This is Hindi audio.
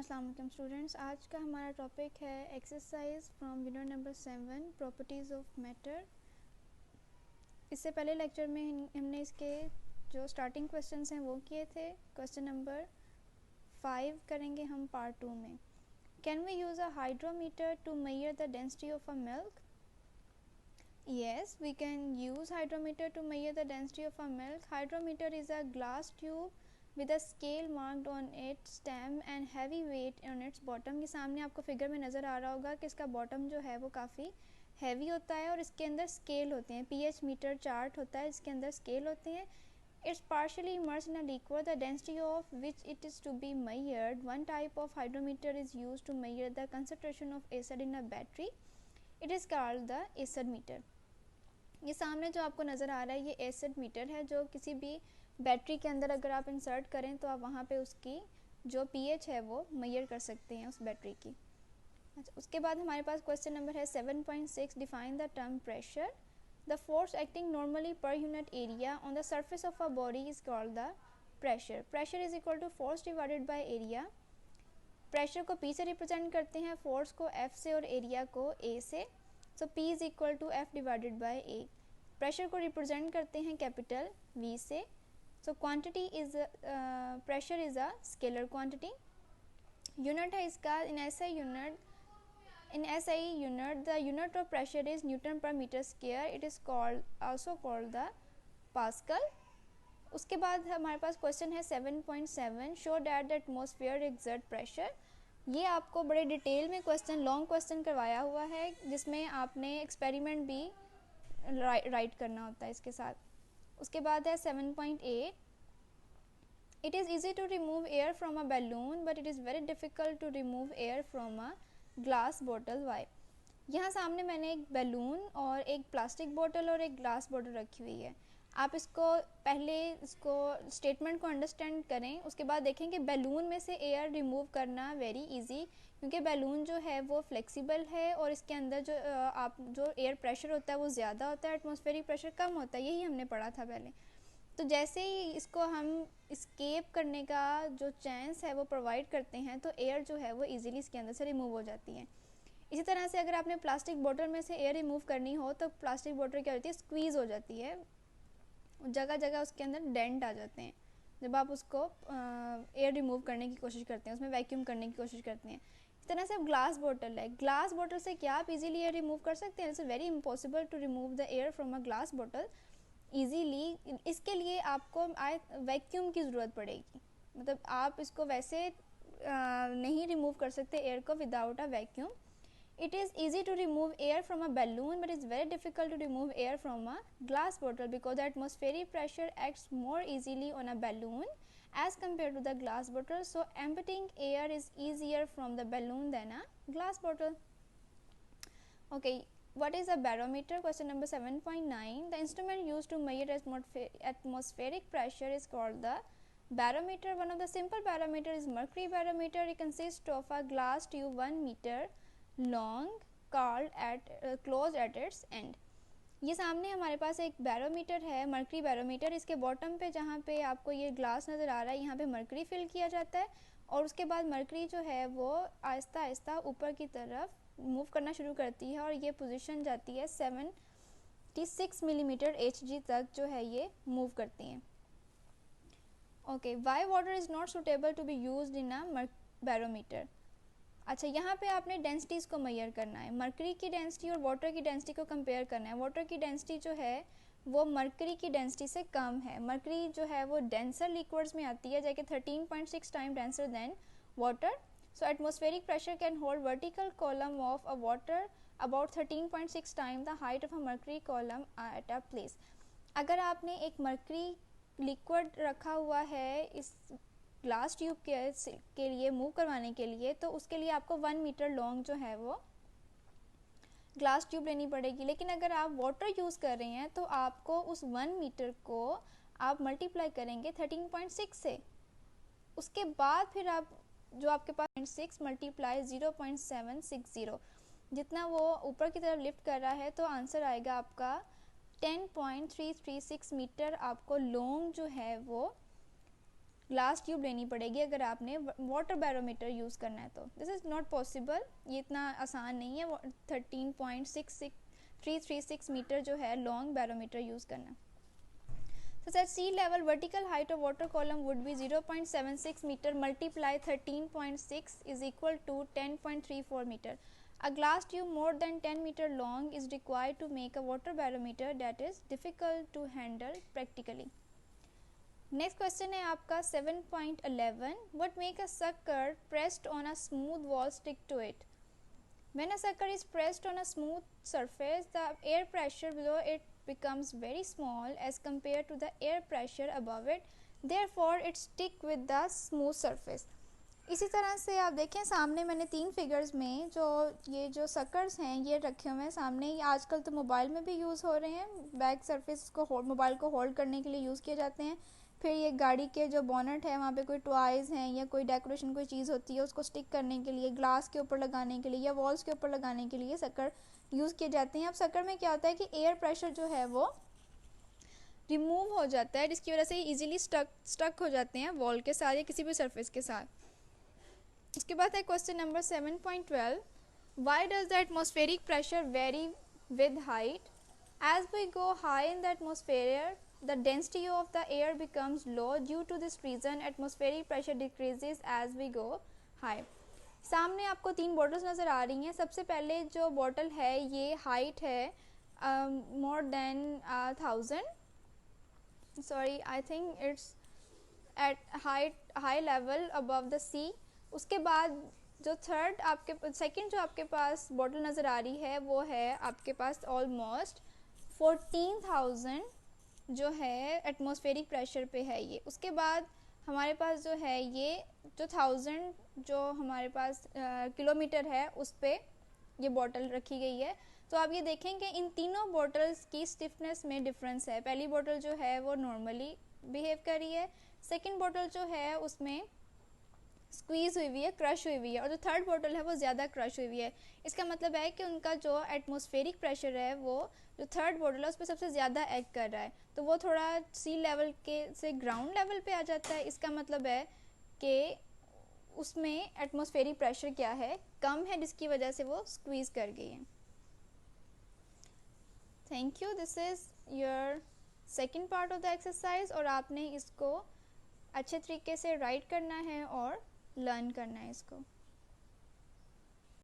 अस्सलाम वालेकुम स्टूडेंट्स। आज का हमारा टॉपिक है exercise from unit number 7 properties of matter. इससे पहले लेक्चर में हमने इसके जो स्टार्टिंग क्वेश्चंस हैं वो किए थे। क्वेश्चन नंबर 5 करेंगे हम पार्ट 2 में। Can we use a hydrometer to measure the density of a milk? Yes, we can use hydrometer to measure the density of a milk. Hydrometer is a glass tube with a scale marked on its stem and heavy weight on its bottom. ये सामने आपको फिगर में नज़र आ रहा होगा कि इसका बॉटम जो है वो काफ़ी हैवी होता है और इसके अंदर स्केल होते हैं। pH मीटर चार्ट होता है, इसके अंदर स्केल होते हैं। It's partially immersed in a liquid, the density of which it is to be measured. One type of hydrometer is used to measure the concentration of acid in a battery. It is called the acid meter. ये सामने जो आपको नज़र आ रहा है ये एसिड मीटर है, जो किसी भी बैटरी के अंदर अगर आप इंसर्ट करें तो आप वहाँ पे उसकी जो पीएच है वो मेजर कर सकते हैं उस बैटरी की। अच्छा, उसके बाद हमारे पास क्वेश्चन नंबर है 7.6। Define the term pressure. The force acting normally per unit area on the surface of a body is called the pressure. Pressure is equal to force divided by area. Pressure को पी से रिप्रेजेंट करते हैं, फोर्स को एफ से और एरिया को ए से। So P is equal to F divided by A. Pressure को रिप्रेजेंट करते हैं कैपिटल वी से। So quantity is pressure is a scalar quantity. Unit है इसका in SI unit. The unit of pressure is newton per metre square. It is called also called the Pascal. उसके बाद हमारे पास क्वेश्चन है 7.7। Show that the atmosphere exert pressure. ये आपको बड़े डिटेल में क्वेश्चन, लॉन्ग क्वेश्चन करवाया हुआ है जिसमें आपने एक्सपेरिमेंट भी राइट करना होता है इसके साथ। उसके बाद है 7.8। It is easy to remove air from a balloon but it is very difficult to remove air from a glass bottle. Why? यहाँ सामने मैंने एक बैलून और एक प्लास्टिक बोतल और एक ग्लास बोतल रखी हुई है। आप इसको पहले स्टेटमेंट को अंडरस्टैंड करें, उसके बाद देखें कि बैलून में से एयर रिमूव करना वेरी इजी, क्योंकि बैलून जो है वो फ्लेक्सिबल है और इसके अंदर जो एयर प्रेशर होता है वो ज़्यादा होता है, एटमॉस्फेरिक प्रेशर कम होता है। यही हमने पढ़ा था पहले। तो जैसे ही इसको हम स्केप करने का जो चांस है वो प्रोवाइड करते हैं तो एयर जो है वो ईजिली इसके अंदर से रिमूव हो जाती है। इसी तरह से अगर आपने प्लास्टिक बोतल में से एयर रिमूव करनी हो तो प्लास्टिक बोतल क्या होती है, स्क्वीज़ हो जाती है, जगह जगह उसके अंदर डेंट आ जाते हैं जब आप उसको एयर रिमूव करने की कोशिश करते हैं, उसमें वैक्यूम करने की कोशिश करते हैं। इस तरह से अब ग्लास बोतल है, ग्लास बोतल से क्या आप इजीली एयर रिमूव कर सकते हैं? It's very impossible to remove the air from a glass बोतल ईजीली। इसके लिए आपको वैक्यूम की ज़रूरत पड़ेगी, मतलब आप इसको वैसे नहीं रिमूव कर सकते एयर को without a vacuum. It is easy to remove air from a balloon, but it's very difficult to remove air from a glass bottle because the atmospheric pressure acts more easily on a balloon as compared to the glass bottle. So emptying air is easier from the balloon than a glass bottle. Okay, what is a barometer? Question number 7.9. The instrument used to measure atmospheric pressure is called the barometer. One of the simple barometer is mercury barometer. It consists of a glass tube 1 meter long close at its and. ये सामने हमारे पास एक बैरोमीटर है, मर्करी बैरोमीटर। इसके बॉटम पे जहाँ पे आपको ये ग्लास नज़र आ रहा है यहाँ पे मर्करी फिल किया जाता है और उसके बाद मर्करी जो है वो आहिस्ता आहिस्ता ऊपर की तरफ मूव करना शुरू करती है और ये पोजीशन जाती है 76 मिलीमीटर Hg तक जो है ये मूव करती हैं। Okay, why water is not suitable to be used in a barometer. अच्छा, यहाँ पे आपने डेंसिटीज़ को मेजर करना है, मरकरी की डेंसिटी और वाटर की डेंसिटी को कंपेयर करना है। वाटर की डेंसिटी जो है वो मरकरी की डेंसिटी से कम है। मरकरी जो है वो डेंसर लिक्विड्स में आती है, जैसे 13.6 time denser then water. So atmospheric pressure can hold vertical column of a water about 13.6 time the height of a mercury column at a place. अगर आपने एक मरकरी लिक्विड रखा हुआ है इस ग्लास ट्यूब के लिए मूव करवाने के लिए, तो उसके लिए आपको 1 मीटर लॉन्ग जो है वो ग्लास ट्यूब लेनी पड़ेगी। लेकिन अगर आप वाटर यूज़ कर रहे हैं तो आपको उस 1 मीटर को आप मल्टीप्लाई करेंगे 13.6 से। उसके बाद फिर आप जो आपके पास 6 मल्टीप्लाई 0.760 जितना वो ऊपर की तरफ लिफ्ट कर रहा है, तो आंसर आएगा आपका 10.336 मीटर आपको लॉन्ग जो है वो ग्लास ट्यूब लेनी पड़ेगी अगर आपने वाटर बैरोमीटर यूज़ करना है तो। दिस इज़ नॉट पॉसिबल, ये इतना आसान नहीं है 13.336 मीटर जो है लॉन्ग बैरोमीटर यूज़ करना। So at sea level, vertical height of water column would be 0.76 meter multiply 13.6 is equal to 10.34 meter. A glass tube more than 10 meter long is required to make a water barometer that is difficult to handle practically. Next question है आपका 7.11. What make a sucker pressed on a smooth wall stick to it? When a sucker is pressed on a smooth surface, the air pressure below it becomes very small as compared to the air pressure above it. Therefore, it stick with the smooth surface. इसी तरह से आप देखें सामने मैंने 3 फिगर्स में जो सकर्स हैं ये रखे हुए हैं सामने। ये आजकल तो मोबाइल में भी यूज़ हो रहे हैं, बैक सरफेस को मोबाइल को होल्ड करने के लिए यूज़ किए जाते हैं। फिर ये गाड़ी के जो बोनट है वहाँ पे कोई टॉयज़ हैं या कोई डेकोरेशन कोई चीज़ होती है उसको स्टिक करने के लिए, ग्लास के ऊपर लगाने के लिए या वॉल्स के ऊपर लगाने के लिए शक्कर यूज़ किए जाते हैं। अब शक्कर में क्या होता है कि एयर प्रेशर जो है वो रिमूव हो जाता है, जिसकी वजह से ईजिली स्टक हो जाते हैं वॉल के साथ या किसी भी सरफेस के साथ। इसके बाद है question number 7.12. Why does the atmospheric pressure vary with height? As we go high in the atmosphere the density of the air becomes low. Due to this reason atmospheric pressure decreases as we go high. सामने आपको 3 बॉटल्स नज़र आ रही हैं। सबसे पहले जो बॉटल है ये हाइट है more than 1000, sorry I think it's at high level above the sea. उसके बाद जो सेकंड जो आपके पास बॉटल नज़र आ रही है वो है आपके पास ऑलमोस्ट 14,000 जो है एटमॉस्फेरिक प्रेशर पे है ये। उसके बाद हमारे पास जो है ये जो 1000 जो हमारे पास किलोमीटर है उस पे ये बॉटल रखी गई है। तो आप ये देखें कि इन तीनों बॉटल्स की स्टिफनेस में डिफरेंस है। पहली बॉटल जो है वो नॉर्मली बिहेव कर रही है, सेकंड बॉटल जो है उसमें स्क्वीज़ हुई है, क्रश हुई है, और जो थर्ड बॉटल है वो ज़्यादा क्रश हुई है। इसका मतलब है कि उनका जो एटमॉस्फेरिक प्रेशर है वो जो थर्ड बॉटल है उस पर सबसे ज़्यादा एक्ट कर रहा है, तो वो थोड़ा सी लेवल के से ग्राउंड लेवल पे आ जाता है। इसका मतलब है कि उसमें एटमॉस्फेरिक प्रेशर क्या है, कम है, जिसकी वजह से वो स्क्वीज़ कर गई है। Thank you. This is your second part of the exercise, और आपने इसको अच्छे तरीके से राइट करना है और लर्न करना है इसको।